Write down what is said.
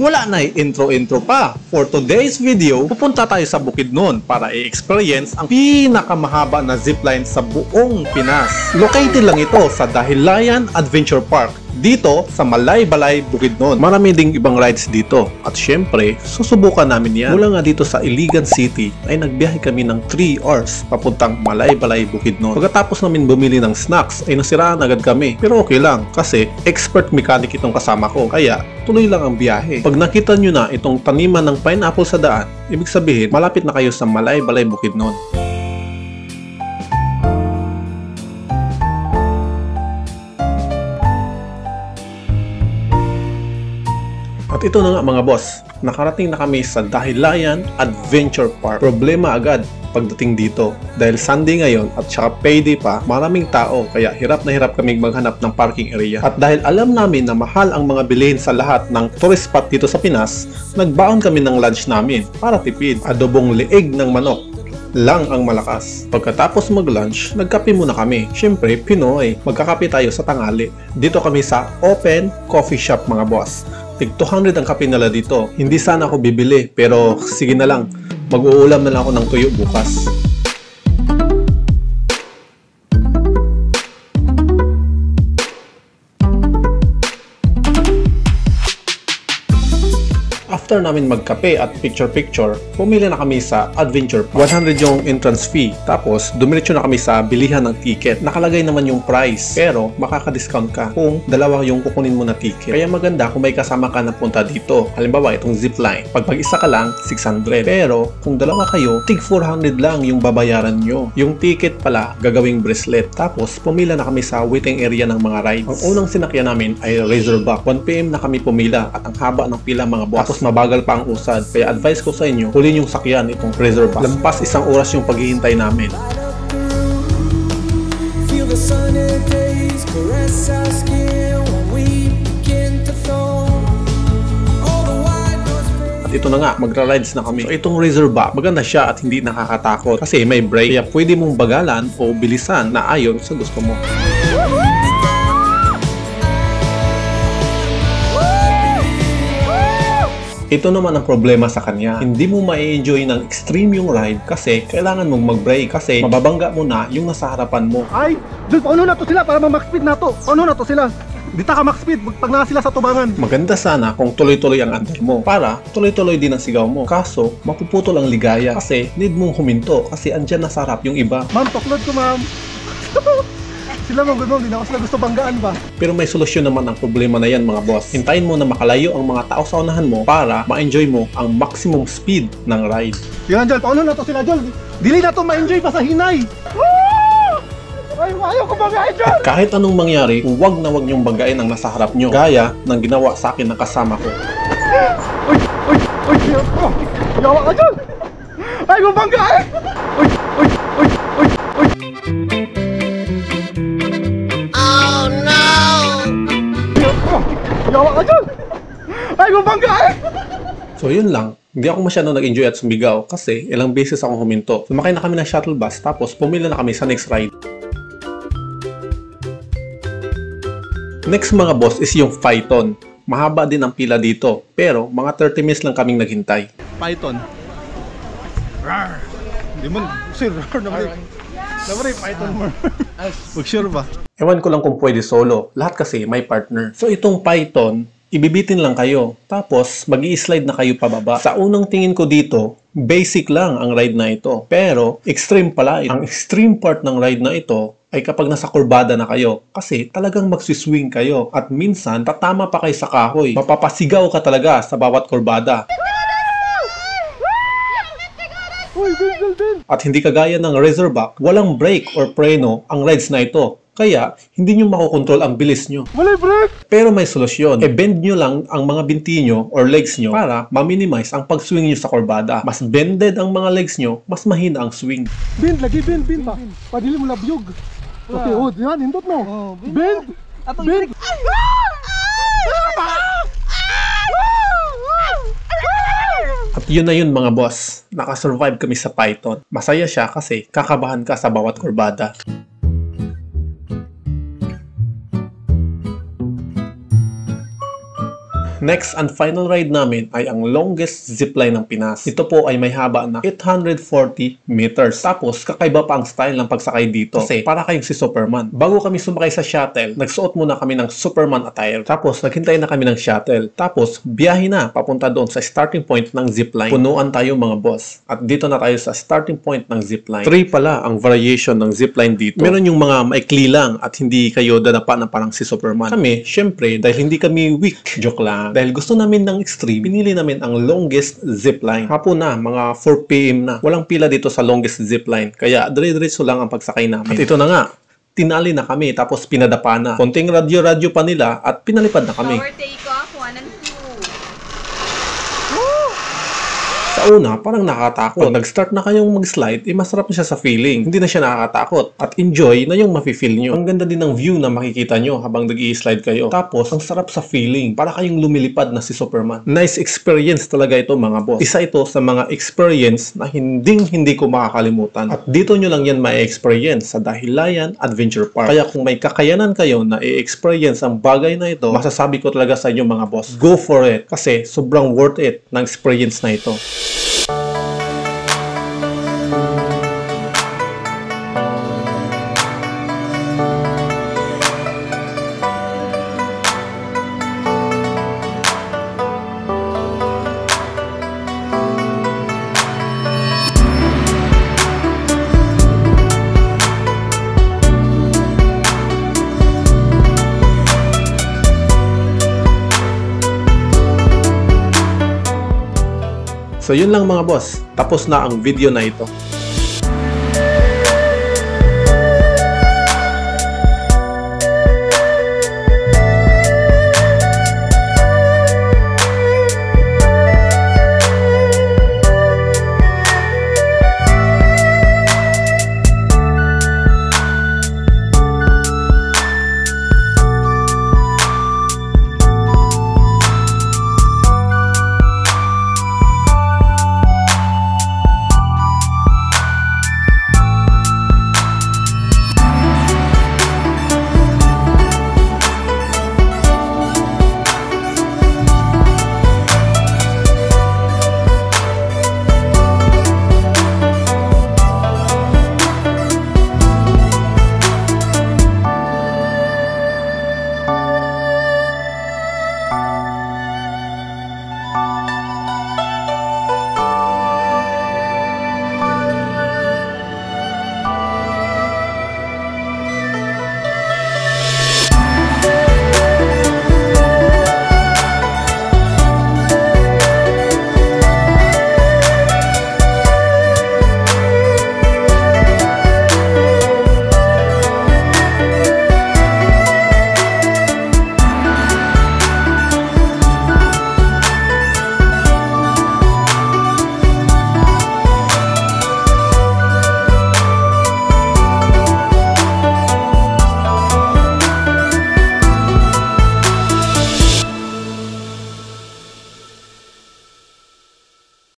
Wala na intro-intro pa. For today's video, pupunta tayo sa Bukidnon para i-experience ang pinakamahaba na zipline sa buong Pinas. Located lang ito sa Dahilayan Adventure Park, dito sa Malaybalay, Bukidnon. Marami ding ibang rides dito. At syempre, susubukan namin yan. Mula nga dito sa Iligan City, ay nagbiyahe kami ng 3 hours papuntang Malaybalay, Bukidnon. Pagkatapos namin bumili ng snacks, ay nasiraan agad kami. Pero okay lang, kasi expert mechanic itong kasama ko. Kaya, tuloy lang ang biyahe. Pag nakita nyo na itong taniman ng pineapple sa daan, ibig sabihin, malapit na kayo sa Malaybalay, Bukidnon. At ito na nga mga boss, nakarating na kami sa Dahilayan Adventure Park. Problema agad pagdating dito. Dahil Sunday ngayon at saka payday pa, maraming tao kaya hirap na hirap kaming maghanap ng parking area. At dahil alam namin na mahal ang mga bilhin sa lahat ng tourist spot dito sa Pinas, nagbaon kami ng lunch namin para tipid. Adobong leeg ng manok lang ang malakas. Pagkatapos mag-lunch, nagkape muna kami. Siyempre, Pinoy, magkakape tayo sa tanghali. Dito kami sa Open Coffee Shop mga boss. Tig 200 ang kape nila dito. Hindi sana ako bibili, pero sige na lang. Mag-uulam na lang ako ng tuyo bukas. After namin magkape at picture-picture, pumili na kami sa Adventure Park. 100 yung entrance fee. Tapos, dumiretso na kami sa bilihan ng ticket. Nakalagay naman yung price. Pero, makaka-discount ka kung dalawa yung kukunin mo na ticket. Kaya maganda kung may kasama ka na punta dito. Halimbawa, itong zipline. Pag isa ka lang, 600. Pero, kung dalawa kayo, tig 400 lang yung babayaran nyo. Yung ticket pala, gagawing bracelet. Tapos, pumila na kami sa waiting area ng mga rides. Ang unang sinakyan namin ay Razorback. 1 PM na kami pumila at ang haba ng pila mga boss. Tapos, bagal pa ang usad. Kaya advice ko sa inyo, hulin yung sakyan itong Razorback. Lampas 1 oras yung paghihintay namin. At ito na nga, magra-rides na kami. So, itong Razorback, maganda siya at hindi nakakatakot kasi may brake. Kaya pwede mong bagalan o bilisan na ayon sa gusto mo. Ito naman ang problema sa kanya. Hindi mo ma-enjoy ng extreme yung ride kasi kailangan mong mag-brake kasi mababangga mo na yung nasa harapan mo. Ay, Jules, paano na to sila para ma-max speed na to? Paano na to sila? Dita ka max speed pag na sila sa tubangan. Maganda sana kung tuloy-tuloy ang andar mo para tuloy-tuloy din ang sigaw mo. Kaso, mapuputol ang ligaya kasi need mong huminto kasi andyan na sa harap yung iba. Ma'am, tuklod ko ma'am. Sila mga gano'n, hindi na ako sila gusto banggaan ba? Pero may solusyon naman ang problema na yan mga boss. Hintayin mo na makalayo ang mga tao sa unahan mo para ma-enjoy mo ang maximum speed ng ride. Yan, Jol, paano na to sila, Jol? Dili na to ma-enjoy pa sa hinay. Woo! Ay, ayaw ko banggain, Jol! At kahit anong mangyari, huwag na huwag niyong banggain ang nasa harap niyo. Gaya ng ginawa sa akin ng kasama ko. Uy, yawa ka, Jol! Ay, ko banggain! Uy! Yawa ka dyan! Ay, mabangga eh! So yun lang, hindi ako masyadong nag-enjoy at sumigaw kasi ilang beses akong huminto. Sumakay na kami ng shuttle bus tapos pumila na kami sa next ride. Next mga boss is yung Python. Mahaba din ang pila dito pero mga 30 minutes lang kaming naghintay. Python. Rar! Hindi mo, sir, rar naman eh. Naman eh, Python more. Mag-sure ba? Ewan ko lang kung pwede solo. Lahat kasi may partner. So itong Python, ibibitin lang kayo. Tapos mag-i-slide na kayo pababa. Sa unang tingin ko dito, basic lang ang ride na ito. Pero extreme pala. Ang extreme part ng ride na ito ay kapag nasa kurbada na kayo. Kasi talagang magsiswing kayo. At minsan, tatama pa kayo sa kahoy. Mapapasigaw ka talaga sa bawat kurbada. At hindi kagaya ng Razorback, walang brake or preno ang rides na ito. Kaya, hindi nyo makokontrol ang bilis nyo. Wala brake! Pero may solusyon. E-bend nyo lang ang mga binti nyo or legs nyo para ma-minimize ang pag-swing nyo sa kurbada. Mas bended ang mga legs nyo, mas mahina ang swing. Bend, lagi bend pa. Padili mo labyog. Okay, oh, yan, hindot mo. Bend! Bend! At yun na yun mga boss. Nakasurvive kami sa Python. Masaya siya kasi kakabahan ka sa bawat kurbada. Next and final ride namin ay ang longest zipline ng Pinas. Ito po ay may haba na 840 meters. Tapos kakaiba pa ang style ng pagsakay dito kasi para kayong si Superman. Bago kami sumakay sa shuttle, nagsuot muna kami ng Superman attire. Tapos naghintay na kami ng shuttle. Tapos biyahe na papunta doon sa starting point ng zipline. Punuan tayo mga boss. At dito na tayo sa starting point ng zipline. 3 pala ang variation ng zipline dito. Meron yung mga maikli lang at hindi kayo dadapa na parang si Superman. Kami, syempre, dahil hindi kami weak, joke lang. Dahil gusto namin ng extreme, pinili namin ang longest zipline. Hapon na, mga 4 PM na. Walang pila dito sa longest zipline. Kaya dire-diretso lang ang pagsakay namin. At ito na nga, tinali na kami tapos pinadapa na. Konting radyo-radyo pa nila at pinalipad na kami. Power take off, 1 and 2. Sa una, parang nakakatakot. Pag nag-start na kayong mag-slide, masarap na siya sa feeling. Hindi na siya nakakatakot. At enjoy na yung mafe-feel nyo. Ang ganda din ng view na makikita nyo habang nag-i-slide kayo. Tapos, ang sarap sa feeling. Para kayong lumilipad na si Superman. Nice experience talaga ito mga boss. Isa ito sa mga experience na hindi ko makakalimutan. At dito nyo lang yan ma-experience sa Dahilayan Adventure Park. Kaya kung may kakayanan kayo na i-experience ang bagay na ito, masasabi ko talaga sa inyo mga boss, go for it. Kasi sobrang worth it ng experience na ito. So yun lang mga boss, tapos na ang video na ito.